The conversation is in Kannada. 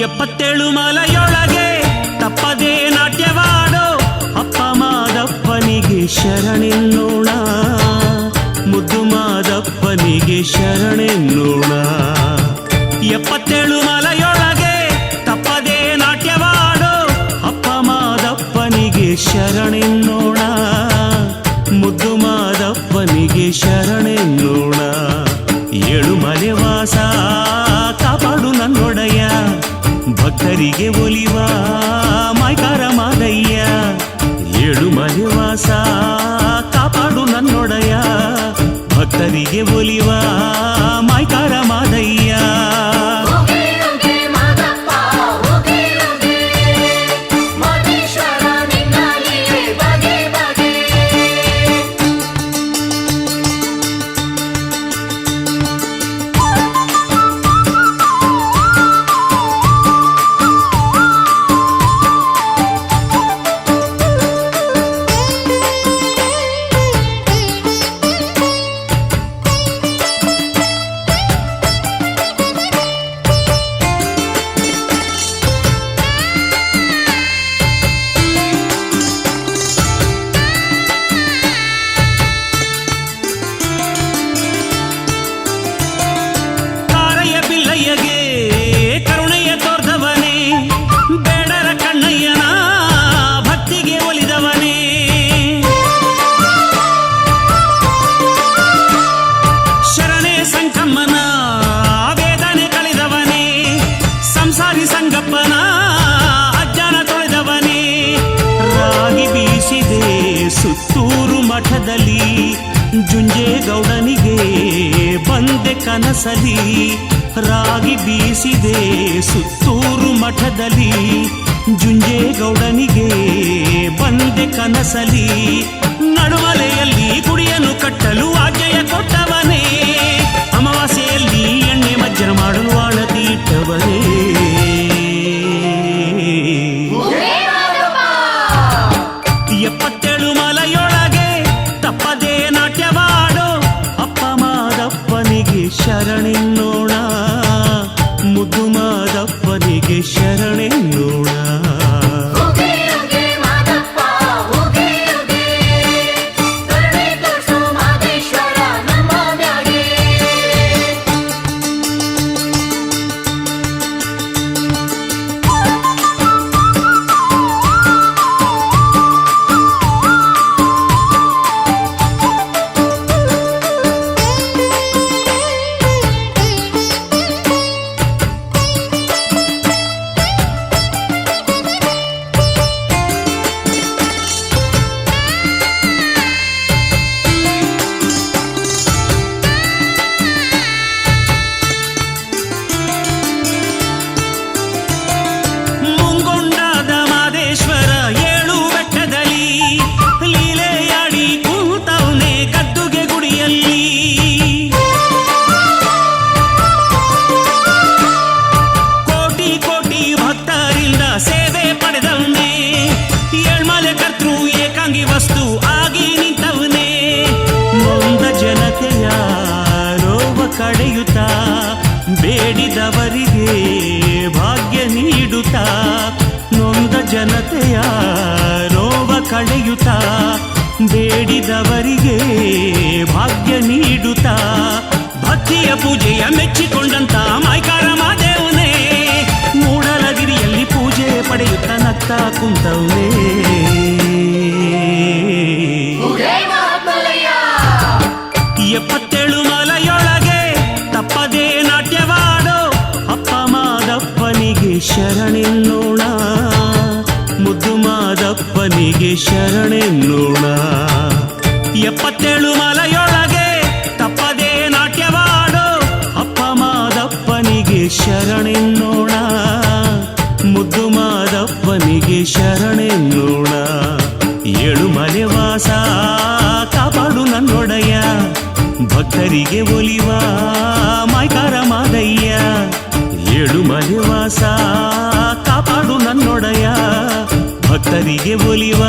77 ಮಲೆಯೊಳಗೆ ತಪ್ಪದೇ ನಾಟ್ಯವಾಡೋ ಅಪ್ಪ ಮಾದಪ್ಪನಿಗೆ ಶರಣೆನ್ನೋಣ, ಮುದ್ದು ಮಾದಪ್ಪನಿಗೆ ಶರಣೆನ್ನೋಣ. 77 ಮಲೆಯೊಳಗೆ ತಪ್ಪದೇ ನಾಟ್ಯವಾಡೋ ಅಪ್ಪ ಮಾದಪ್ಪನಿಗೆ ಶರಣೆನ್ನೋಣ, ಮುದ್ದು ಮಾದಪ್ಪನಿಗೆ ಶರಣೆನ್ನೋಣ. 7 ಮಲೆವಾಸ ಕಾಪಾಡು ನನ್ನೊಡೆಯ, ಭಕ್ತರಿಗೆ ಒಲಿವ ಮಾಯ್ಕಾರ ಮಾದಯ್ಯ. 7 ಮಲೆವಾಸ ಕಾಪಾಡು ನನ್ನೊಡೆಯ, ಭಕ್ತರಿಗೆ ಒಲಿವ ಮಾಯ್ಕಾರ ಮಾದಯ್ಯ. ಕರುಣೆಯ ತೋರ್ದವನೇ, ಬೇಡರ ಕಣ್ಣಯ್ಯನ ಭಕ್ತಿಗೆ ಒಲಿದವನೇ. ಶರಣೆ ಸಂಕಮ್ಮನ ವೇದನೆ ಕಳೆದವನೇ, ಸಂಸಾರಿ ಸಂಗಪ್ಪನ ಅಜ್ಜನ ತೊಳೆದವನೇ. ರಾಗಿ ಬೀಸಿದೆ ಸುತ್ತೂರು ಮಠದಲ್ಲಿ, ಜುಂಜೇಗೌಡನಿಗೆ ಬಂದೆ ಕನಸಲಿ. ರಾಗಿ ಬೀಸಿದೆ ಸುತ್ತೂರು ಮಠದಲ್ಲಿ, ಜುಂಜೇಗೌಡನಿಗೆ ಬಂದೆ ಕನಸಲಿ. ನಡುಮಲೆಯಲ್ಲಿ ಗುಡಿಯನ್ನು ಕಟ್ಟಲು ಆಜ್ಞೆಯ ಕೊಟ್ಟವನೇ, ಅಮಾವಾಸ್ಯೆಯಲ್ಲಿ ಎಣ್ಣೆ ಮಜ್ಜನ ಮಾಡಲು ಆಳತಿ ಇಟ್ಟವನೇ. 77 ಮಲೆಯೊಳಗೆ ತಪ್ಪದೇ ನಾಟ್ಯವಾಡೋ ಅಪ್ಪ ಮಾದಪ್ಪನಿಗೆ ಶರಣೆನ್ನೋಣ, ಮುದ್ದು ಮಾದಪ್ಪನಿಗೆ ಶರಣೆನ್ನೋಣ. ವಸ್ತು ಆಗಿ ನಿಂತವನೇ, ನೊಂದ ಜನತೆಯ ರೋಗ ಕಡೆಯುತ್ತಾ, ಬೇಡಿದವರಿಗೆ ಭಾಗ್ಯ ನೀಡುತ್ತಾ. ನೊಂದ ಜನತೆಯ ರೋಗ ಕಡೆಯುತ್ತಾ, ಬೇಡಿದವರಿಗೆ ಭಾಗ್ಯ ನೀಡುತ್ತಾ. ಭಕ್ತಿಯ ಪೂಜೆಯ ಮೆಚ್ಚಿಕೊಂಡಂತ ಮಾಯ್ಕಾರ ಮಾದೇವನೇ, ಮೂಡಲಗಿರಿಯಲ್ಲಿ ಪೂಜೆ ಪಡೆಯುತ್ತ ನಗ್ತಾ ಕುಂತವನೇ. 77 ಮಲೆಯೊಳಗೆ ತಪ್ಪದೇ ನಾಟ್ಯವಾಡೋ ಅಪ್ಪ ಮಾದಪ್ಪನಿಗೆ ಶರಣೆನ್ನೋಣ, ಮುದ್ದು ಮಾದಪ್ಪನಿಗೆ ಶರಣೆನ್ನೋಣ. 77 ಮಲೆಯೊಳಗೆ ತಪ್ಪದೇ ನಾಟ್ಯವಾಡೋ ಅಪ್ಪ ಮಾದಪ್ಪನಿಗೆ ಶರಣೆನ್ನೋಣ, ಮುದ್ದು ಮಾದಪ್ಪನಿಗೆ ಶರಣೆನ್ನೋಣ. 7 ಮಲೆವಾಸ ಕಾಪಾಡು ನನ್ನೊಡೆಯ, ಭಕ್ತರಿಗೆ ಒಲಿವ ಮಾಯ್ಕಾರ ಮಾದಯ್ಯ. 7 ಮಲೆವಾಸ ಕಾಪಾಡು ನನ್ನೊಡೆಯ, ಭಕ್ತರಿಗೆ ಒಲಿವ